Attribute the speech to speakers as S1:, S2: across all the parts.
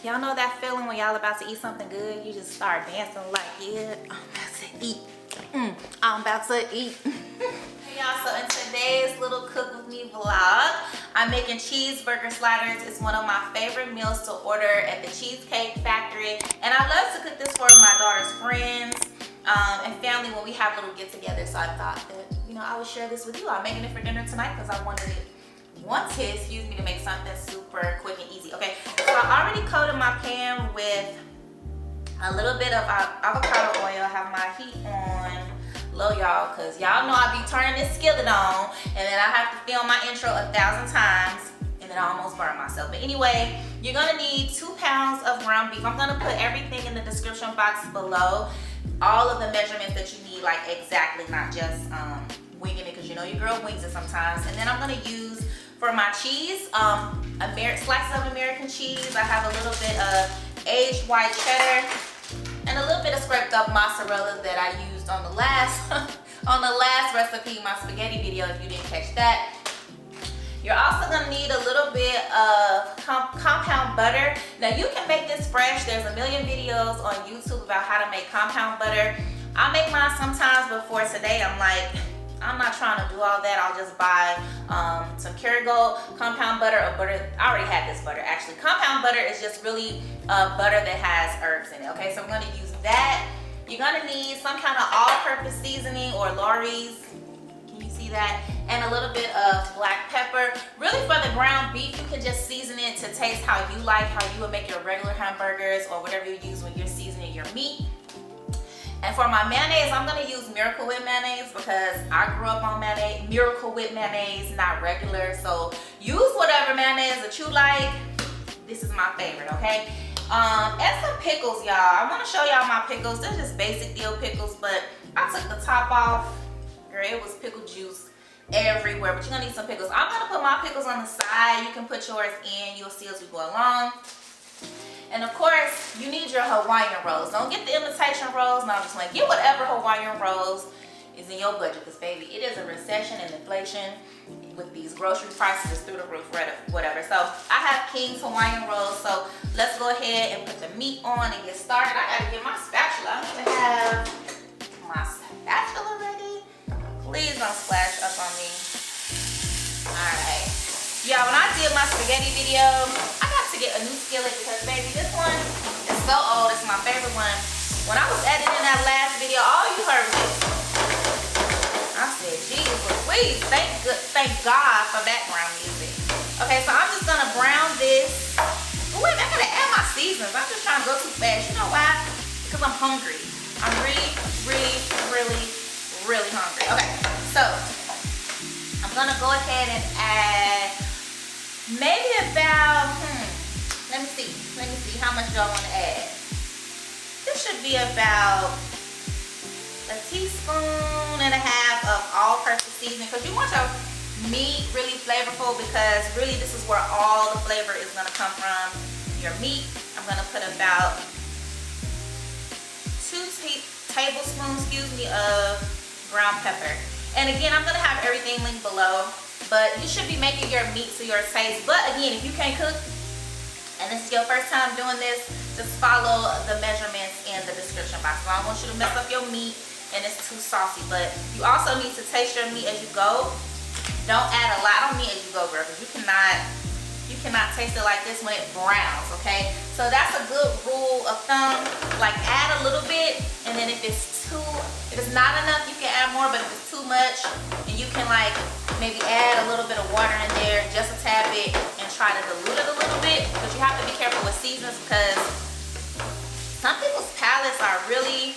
S1: Y'all know that feeling when y'all about to eat something good? You just start dancing like, yeah, I'm about to eat. I'm about to eat. Hey y'all, so in today's little cook with me vlog, I'm making cheeseburger sliders. It's one of my favorite meals to order at the Cheesecake Factory. And I love to cook this for my daughter's friends and family when we have little get-togethers. So I thought that, you know, I would share this with you. I'm making it for dinner tonight because I wanted to make something super quick and easy. Okay, so I already coated my pan with a little bit of avocado oil. I have my heat on low, y'all, because y'all know I be turning this skillet on and then I have to film my intro 1,000 times and then I almost burn myself. But anyway, you're gonna need 2 pounds of ground beef. I'm gonna put everything in the description box below, all of the measurements that you need, like exactly, not just winging it, because you know your girl wings it sometimes. And then I'm gonna use, for my cheese, slices of American cheese. I have a little bit of aged white cheddar and a little bit of scraped up mozzarella that I used on the last recipe, my spaghetti video, if you didn't catch that. You're also gonna need a little bit of compound butter. Now you can make this fresh. There's a million videos on YouTube about how to make compound butter. I make mine sometimes, but for today, I'm not trying to do all that. I'll just buy some Kerrygold compound butter or butter. I already had this butter actually. Compound butter is just really butter that has herbs in it. Okay, so I'm gonna use that. You're gonna need some kind of all-purpose seasoning or Lawry's. Can you see that? And a little bit of black pepper. Really, for the ground beef, you can just season it to taste how you like, how you would make your regular hamburgers or whatever you use when you're seasoning your meat. And for my mayonnaise, I'm gonna use Miracle Whip mayonnaise because I grew up on mayonnaise, Miracle Whip mayonnaise, not regular. So use whatever mayonnaise that you like. This is my favorite, okay? And some pickles, y'all. I wanna show y'all my pickles. They're just basic dill pickles, but I took the top off. Girl, it was pickle juice everywhere, but you're gonna need some pickles. I'm gonna put my pickles on the side. You can put yours in. You'll see as we go along. And of course, you need your Hawaiian rolls. Don't get the imitation rolls. No, I'm just like, get whatever Hawaiian rolls is in your budget. Because baby, it is a recession and inflation with these grocery prices through the roof, whatever. So I have King's Hawaiian rolls. So let's go ahead and put the meat on and get started. I gotta get my spatula. I'm gonna have my spatula ready. Please don't splash up on me. All right. Yeah, when I did my spaghetti video, I got to get a new skillet because baby, this one is so old. It's my favorite one. When I was editing that last video, all you heard was this. I said, geez Louise, thank God for background music. Okay, so I'm just gonna brown this. Oh wait, I gotta add my seasonings. I'm just trying to go too fast. You know why? Because I'm hungry. I'm really hungry. Okay, so I'm gonna go ahead and add maybe about, let me see how much y'all want to add. This should be about 1.5 teaspoons of all-purpose seasoning, because you want your meat really flavorful, because really this is where all the flavor is going to come from, your meat. I'm going to put about 2 tablespoons, of ground pepper. And again, I'm going to have everything linked below. But you should be making your meat to your taste. But again, if you can't cook and this is your first time doing this, just follow the measurements in the description box. So I don't want you to mess up your meat and it's too saucy. But you also need to taste your meat as you go. Don't add a lot of meat as you go, girl, because you cannot taste it like this when it browns, okay? So that's a good rule of thumb. Like, add a little bit, and then if it's not enough, you can add more. But if it's too much, and you can like maybe add a little bit of water in there, just a tad bit, and try to dilute it a little bit. But you have to be careful with seasonings because some people's palates are really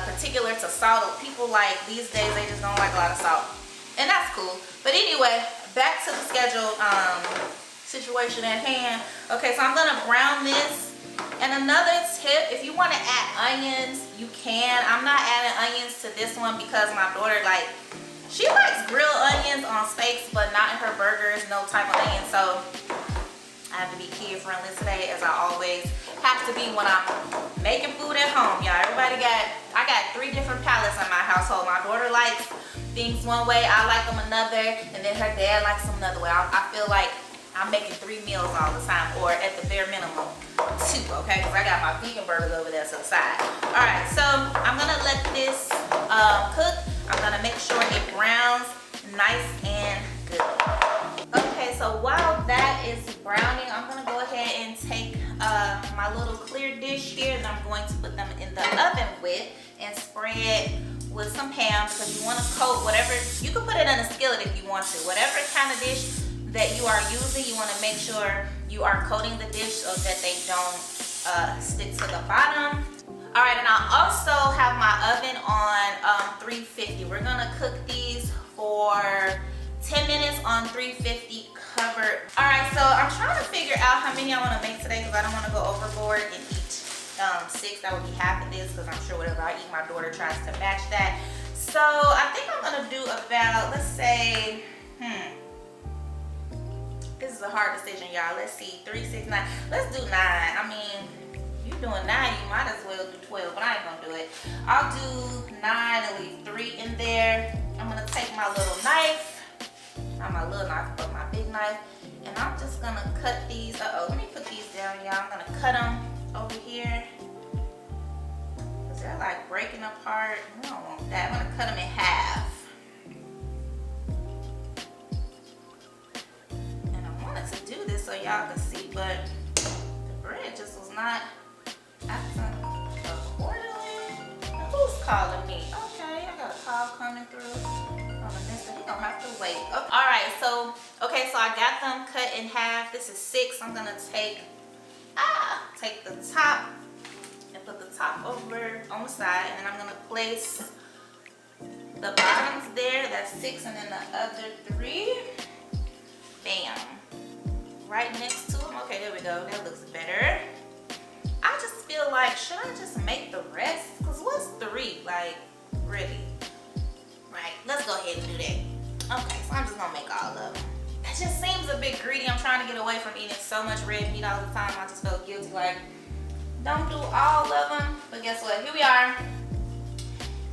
S1: particular to salt. People like these days, they just don't like a lot of salt, and that's cool. But anyway, back to the scheduled situation at hand. Okay, so I'm gonna brown this. And another tip, if you want to add onions, you can. I'm not adding onions to this one because my daughter, she likes grilled onions on steaks, but not in her burgers, no type of onion. So I have to be kid friendly today, as I always have to be when I'm making food at home, y'all. I got 3 different palates in my household. My daughter likes things one way, I like them another, and then her dad likes them another way. I feel like I'm making 3 meals all the time, or at the bare minimum 2, okay? Because I got my vegan burgers over there to the side. All right, so I'm gonna let this cook. I'm gonna make sure it browns nice and good. Okay, so while that is browning, I'm gonna go ahead and take my little clear dish here that I'm going to put them in the oven with and spread with some ham, because you want to coat whatever, you can put it in a skillet if you want to. Whatever kind of dish that you are using, you want to make sure you are coating the dish so that they don't stick to the bottom. All right, and I also have my oven on 350. We're gonna cook these for 10 minutes on 350 covered. All right, so I'm trying to figure out how many I want to make today, because I don't want to go overboard and eat 6. That would be half of this, because I'm sure whatever I eat, my daughter tries to match that. So I think I'm gonna do about, let's say, this is a hard decision, y'all. Let's see, 3, 6, 9. Let's do 9. I mean, you doing 9, you might as well do 12, but I ain't gonna do it. I'll do 9 and leave 3 in there. I'm gonna take my little knife, not my little knife, but my big knife, and I'm just gonna cut these. Let me put these down, y'all. I'm gonna cut them over here, because they're like breaking apart. We don't want that. I'm gonna cut them in half. And I wanted to do this so y'all could see, but the bread just was not acting accordingly. Now, who's calling me? Okay, I got a call coming through. He gonna have to wait. Okay. All right, so I got them cut in half. This is 6. I'm gonna take the top and put the top over on the side, and then I'm gonna place the bottoms there. That's 6, and then the other 3, bam, right next to them. Okay, there we go. That looks better. I just feel like, should I just make the rest? Cause what's 3? Like, really? Right, let's go ahead and do that. Okay, so I'm just gonna make all of them. That just seems a bit greedy. I'm trying to get away from eating so much red meat all the time. I just felt guilty, like, don't do all of them. But guess what? Here we are.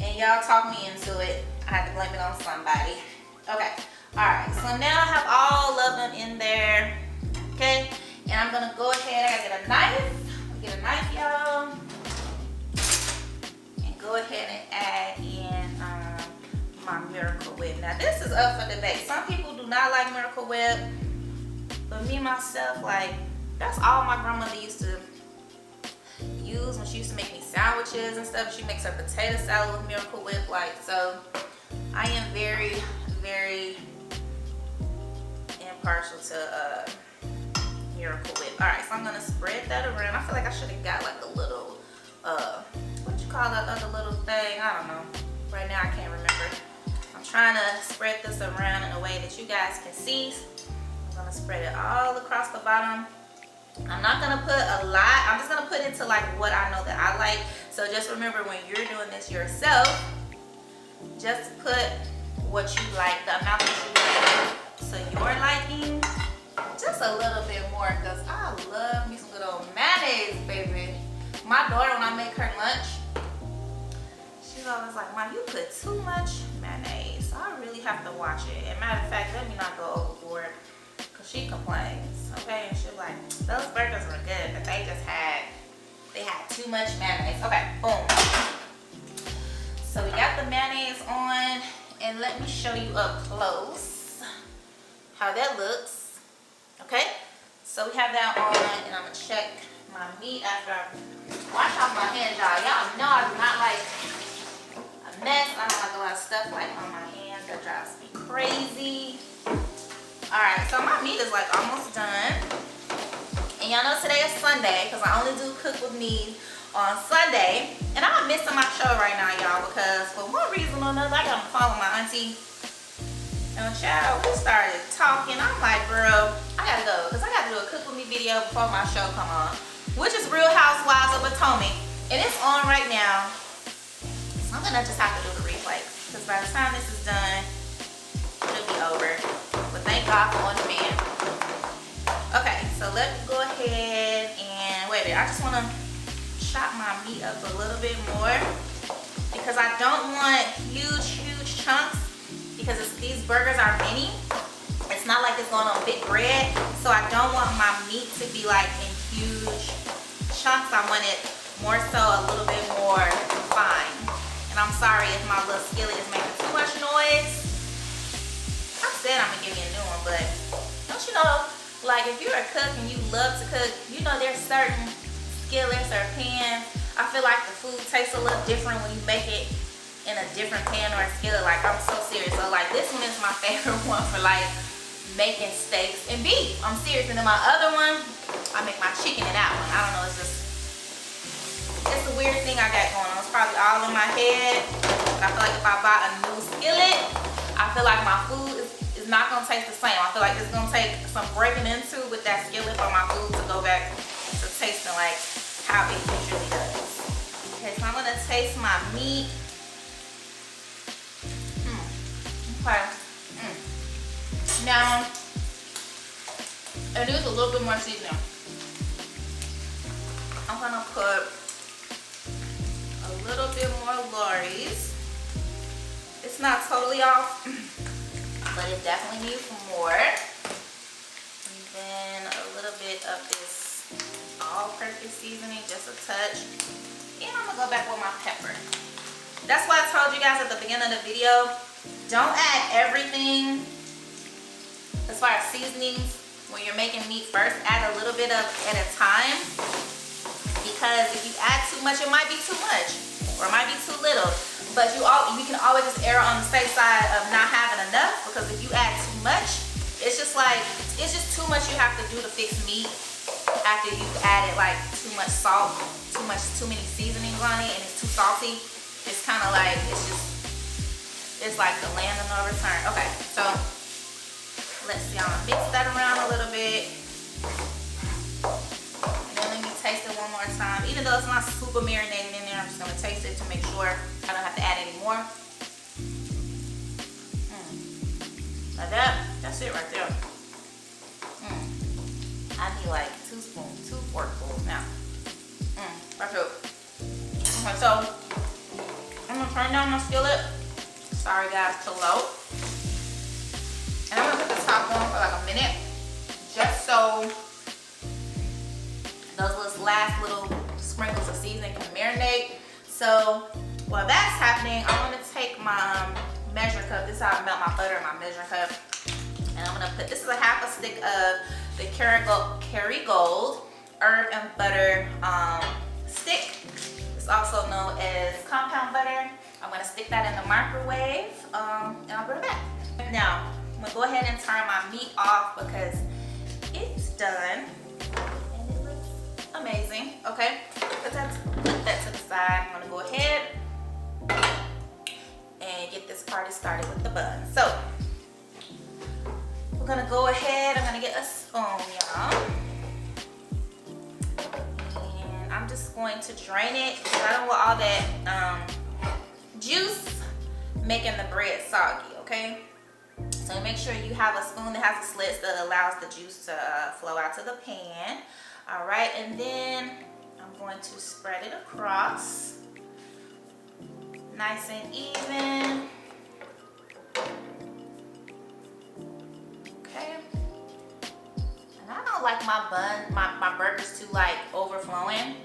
S1: And y'all talk me into it. I had to blame it on somebody. Okay, all right. So now I have all of them in there. Okay, and I'm gonna go ahead. I gotta get a knife. Get a knife, y'all. And go ahead and add in my Miracle Whip. Now this is up for debate. Some people do not like Miracle Whip, but me myself, like, that's all my grandmother used to use when she used to make me sandwiches and stuff. She makes her potato salad with Miracle Whip. Like, so I am very, very impartial to Miracle Whip. All right, so I'm gonna spread that around. I feel like I should have got like a little what you call that other little thing? I don't know. Right now I can't remember. I'm trying to spread this around in a way that you guys can see. I'm gonna spread it all across the bottom. I'm not gonna put a lot. I'm just gonna put into like what I know that I like. So just remember, when you're doing this yourself, just put what you like, the amount that you like, so your liking. Just a little bit more, because I love me some good old mayonnaise, baby. My daughter, when I make her lunch, she's always like, Mom, you put too much mayonnaise. So I really have to watch it. And matter of fact, let me not go overboard, because she complains, okay? And she's like, those burgers were good, but they had too much mayonnaise. Okay, boom. So we got the mayonnaise on, and let me show you up close how that looks. Okay, so we have that on, and I'm gonna check my meat after I wash off my hands, y'all. Y'all know I do not like a mess. I don't like a lot of stuff like on my hands. That drives me crazy. All right, so my meat is like almost done. And y'all know today is Sunday, because I only do Cook With Me on Sunday. And I'm missing my show right now, y'all, because for one reason or another, I gotta follow my auntie. And child, we started talking. I'm like, girl, I gotta go, because I gotta do a Cook With Me video before my show come on, which is Real Housewives of Potomac, and it's on right now. So I'm gonna just have to do the replay, because by the time this is done, it'll be over. But thank God for On Demand. Okay, so let's go ahead and wait a minute. I just want to chop my meat up a little bit more, because I don't want huge chunks, because these burgers are mini. It's it's not like it's going on big bread, so I don't want my meat to be like in huge chunks. I want it more so a little bit more fine. And I'm sorry if my little skillet is making too much noise. I said I'm gonna give you a new one, but don't you know, like if you're a cook and you love to cook, you know there's certain skillets or pans. I feel like the food tastes a little different when you make it in a different pan or a skillet. Like, I'm so serious. So like this one is my favorite one for like making steaks and beef. I'm serious. And then my other one, I make my chicken in that one. I don't know, it's a weird thing I got going on. It's probably all in my head. But I feel like if I buy a new skillet, I feel like my food is not gonna taste the same. I feel like it's gonna take some breaking into with that skillet for my food to go back to tasting like how it usually does. Okay, so I'm gonna taste my meat. Okay. Now, it needs a little bit more seasoning. I'm gonna put a little bit more Lawry's. It's not totally off, but it definitely needs more. And then a little bit of this all-purpose seasoning, just a touch. And I'm gonna go back with my pepper. That's why I told you guys at the beginning of the video, don't add everything as far as seasonings when you're making meat first. Add a little bit of at a time, because if you add too much, it might be too much or it might be too little. But you can always just err on the safe side of not having enough, because if you add too much, it's just too much you have to do to fix meat after you've added like too much salt, too many seasonings on it, and it's too salty. It's kind of like, it's like the land of no return. Okay, so let's see, I'm gonna mix that around a little bit. And then let me taste it one more time. Even though it's not super marinated in there, I'm just gonna taste it to make sure I don't have to add any more. Like that's it right there. I need like 2 forkfuls now. That's it. Okay, so I'm gonna turn down my skillet. Sorry guys, to low. And I'm gonna put the top on for like a minute, just so those last little sprinkles of seasoning can marinate. So while that's happening, I'm gonna take my measuring cup. This is how I melt my butter in my measuring cup. And I'm gonna put, this is a half a stick of the Kerrygold herb and butter stick. It's also known as compound butter. I'm gonna stick that in the microwave and I'll bring it back. Now, I'm gonna go ahead and turn my meat off because it's done and it looks amazing. Okay, put that to the side. I'm gonna go ahead and get this party started with the bun. So, we're gonna go ahead, I'm gonna get a spoon, y'all. And I'm just going to drain it because I don't want all that juice making the bread soggy, okay? So make sure you have a spoon that has a slit that allows the juice to flow out to the pan. All right, and then I'm going to spread it across, nice and even. Okay. And I don't like my bun, my burgers too like overflowing,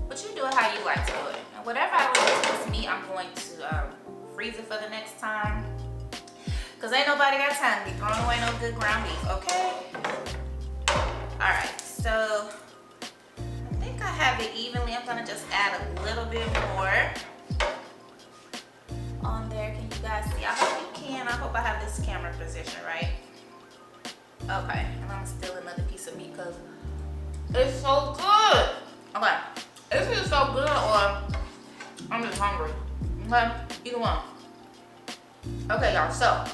S1: but you do it how you like to do it. And whatever I do with this meat, I'm going to freeze it for the next time, because ain't nobody got time to be throwing away no good ground beef, okay? All right, so I think I have it evenly. I'm gonna just add a little bit more on there. Can you guys see? I hope you can. I hope I have this camera position right. Okay, and I'm gonna steal another piece of meat because it's so good. Okay, this is so good, or I'm just hungry. Okay, either one. Okay, y'all, so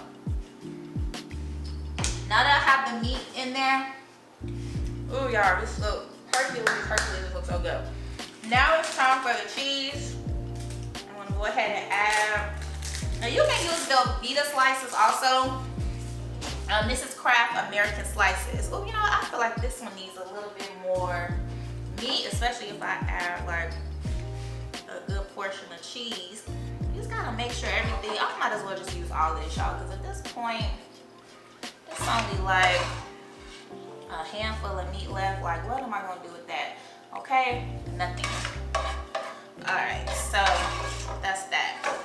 S1: now that I have the meat in there, ooh, y'all, this looks Hercules, this looks so good. Now it's time for the cheese. I'm gonna go ahead and add, now you can use Velveeta slices also. This is Kraft American slices. Oh, you know what? I feel like this one needs a little bit more meat, especially if I add like a good portion of cheese. You just gotta make sure everything, I might as well just use all this, y'all, because at this point, It's only like a handful of meat left. Like, what am I gonna do with that? Okay, nothing. All right, so that's that.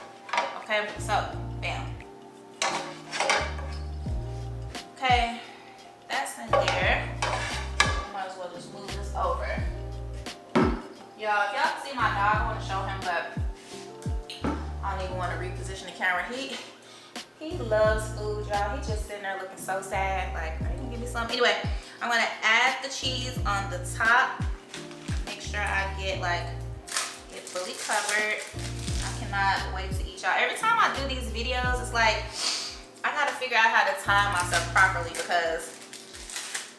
S1: Okay, so bam. Okay, that's in there. Might as well just move this over. Y'all, if y'all can see my dog, I want to show him, but I don't even want to reposition the camera. He loves food, y'all. He just sitting there looking so sad. Like, are you gonna give me some? Anyway, I'm gonna add the cheese on the top. Make sure I get it fully covered. I cannot wait to eat, y'all. Every time I do these videos, it's like I gotta figure out how to time myself properly because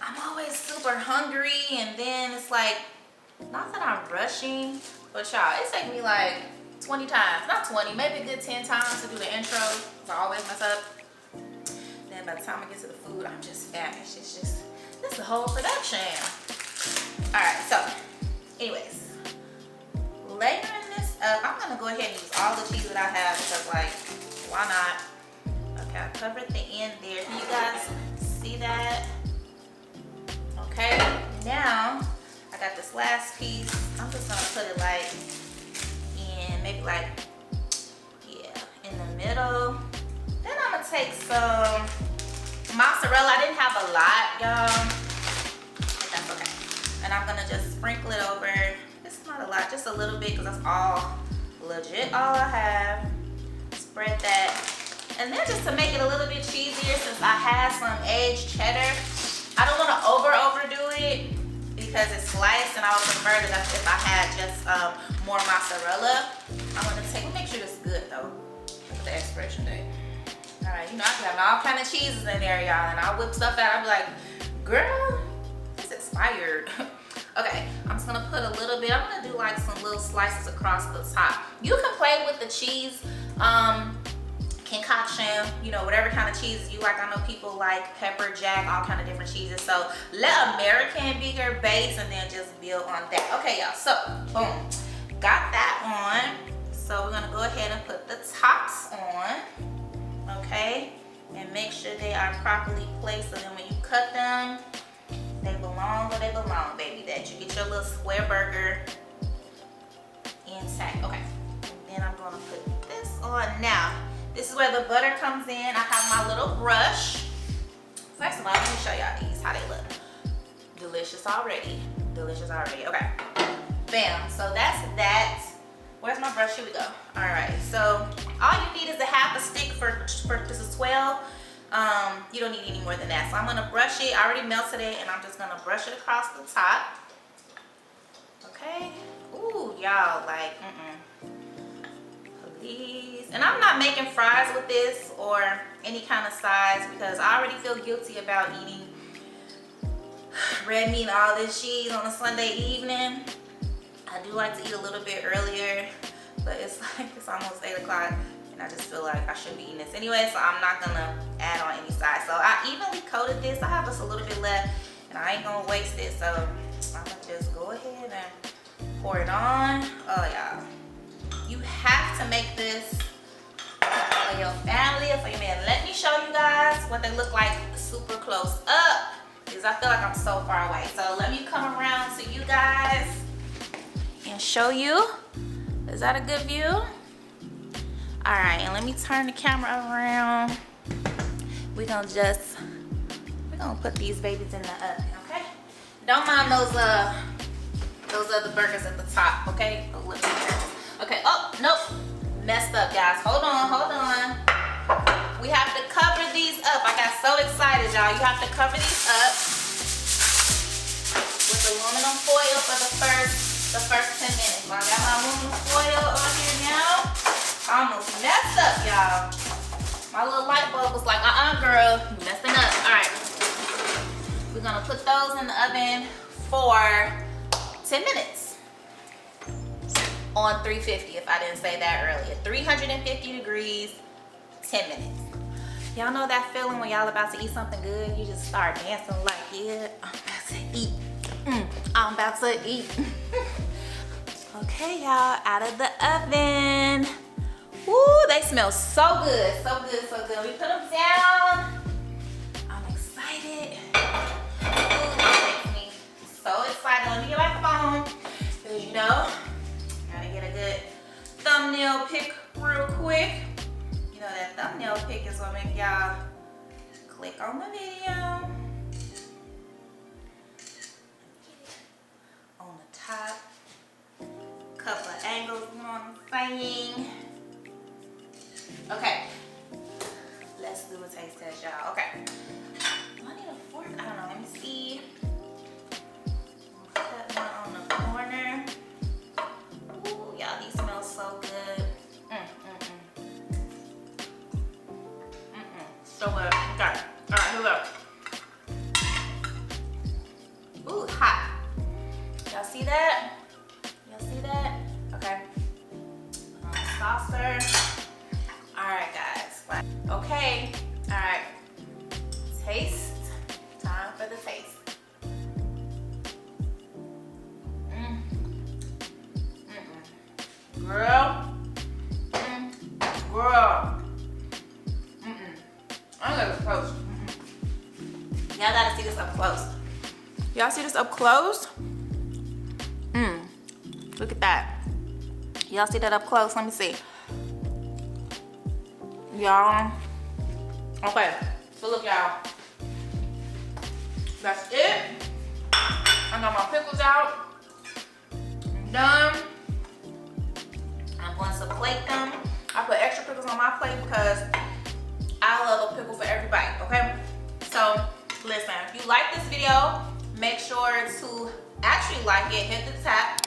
S1: I'm always super hungry, and then it's like, not that I'm rushing, but y'all, it takes me like 20 times, not 20, maybe a good 10 times to do the intro. So I always mess up. Then by the time I get to the food, I'm just famished. It's just, this is a whole production. All right, so anyways, layering this up, I'm gonna go ahead and use all the cheese that I have because, like, why not? Okay, I covered the end there. Can you guys see that? Okay, now I got this last piece. I'm just gonna put it like in, maybe like, yeah, in the middle. Then I'm gonna take some mozzarella. I didn't have a lot, y'all, but that's okay. And I'm gonna just sprinkle it over. It's not a lot, just a little bit, because that's all legit all I have. Spread that. And then just to make it a little bit cheesier, since I had some aged cheddar, I don't want to overdo it because it's sliced, and I would prefer that if I had just more mozzarella. I'm gonna make sure it's good though. Look at the expiration date. All right, you know I can have all kind of cheeses in there, y'all, and I'll whip stuff out. I'll be like, girl, it's expired. Okay, I'm just gonna put a little bit. I'm gonna do like some little slices across the top. You can play with the cheese concoction, you know, whatever kind of cheese you like. I know people like pepper jack, all kind of different cheeses. So let American be your base and then just build on that. Okay, y'all, so boom, got that on. So we're gonna go ahead and put the tops on, okay, and make sure they are properly placed so then when you cut them, they belong where they belong, baby. That you get your little square burger intact. Okay, and then I'm gonna put this on. Now this is where the butter comes in. I have my little brush. First of all, let me show y'all these, how they look. Delicious already. Delicious already. Okay. Bam. So that's that. Where's my brush? Here we go. All right. So all you need is a half a stick for this is 12. You don't need any more than that. So I'm gonna brush it. I already melted it, and I'm just gonna brush it across the top. Okay. Ooh, y'all, like, please. And I'm not making fries with this or any kind of sides because I already feel guilty about eating red meat and all this cheese on a Sunday evening. I do like to eat a little bit earlier, but it's like it's almost 8 o'clock and I just feel like I should be eating this anyway, so I'm not gonna add on any sides. So I evenly coated this. I have just a little bit left and I ain't gonna waste it, so I'm gonna just go ahead and pour it on. Oh, y'all, you have to make this for your family or for your man. Let me show you guys what they look like super close up because I feel like I'm so far away. So let me come around to you guys and show you. Is that a good view? All right, and let me turn the camera around. We're gonna put these babies in the oven, okay? Don't mind those other burgers at the top, okay? Okay, oh, nope. Messed up, guys. Hold on. We have to cover these up. I got so excited, y'all. You have to cover these up with aluminum foil for the first 10 minutes. I got my aluminum foil on here now. I almost messed up, y'all. My little light bulb was like, girl, you messing up. All right. We're gonna put those in the oven for 10 minutes. On 350, if I didn't say that earlier. 350 degrees, 10 minutes. Y'all know that feeling when y'all about to eat something good? You just start dancing like, yeah, I'm about to eat. I'm about to eat. Okay, y'all, out of the oven. Woo, they smell so good, so good, so good. We put them down. I'm excited. excited. Let me get my phone. Because you know, gotta get a good thumbnail pic real quick. You know, that thumbnail pic is what make y'all click on the video. On the top. Couple of angles, you know what I'm saying? Okay. Let's do a taste test, y'all. Okay. Do I need a fork? I don't know. Let me see. Cut one on the corner. Ooh, y'all, these smell so good. So good. Okay. All right, here we go. Ooh, hot. Y'all see that? Y'all see that? Okay. Saucer. All right, guys. Okay. All right. Taste. Time for the taste. Girl. Girl. I gotta get close. Y'all gotta see this up close. Y'all see this up close? Look at that. Y'all see that up close? Let me see. Y'all. Okay. So look, y'all. That's it. I got my pickles out. I'm done. I'm going to plate them. I put extra pickles on my plate because I love a pickle for every bite, okay? So, listen, if you like this video, make sure to actually like it, hit the tap,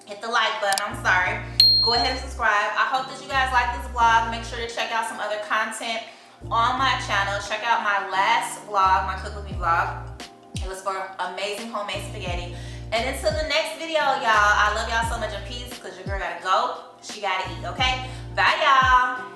S1: hit the like button, I'm sorry. Go ahead and subscribe. I hope that you guys like this vlog. Make sure to check out some other content on my channel. Check out my last vlog, my Cook With Me vlog. It was for amazing homemade spaghetti. And until the next video, y'all, I love y'all so much, and peace, because your girl gotta go. She gotta eat, okay? Bye, y'all.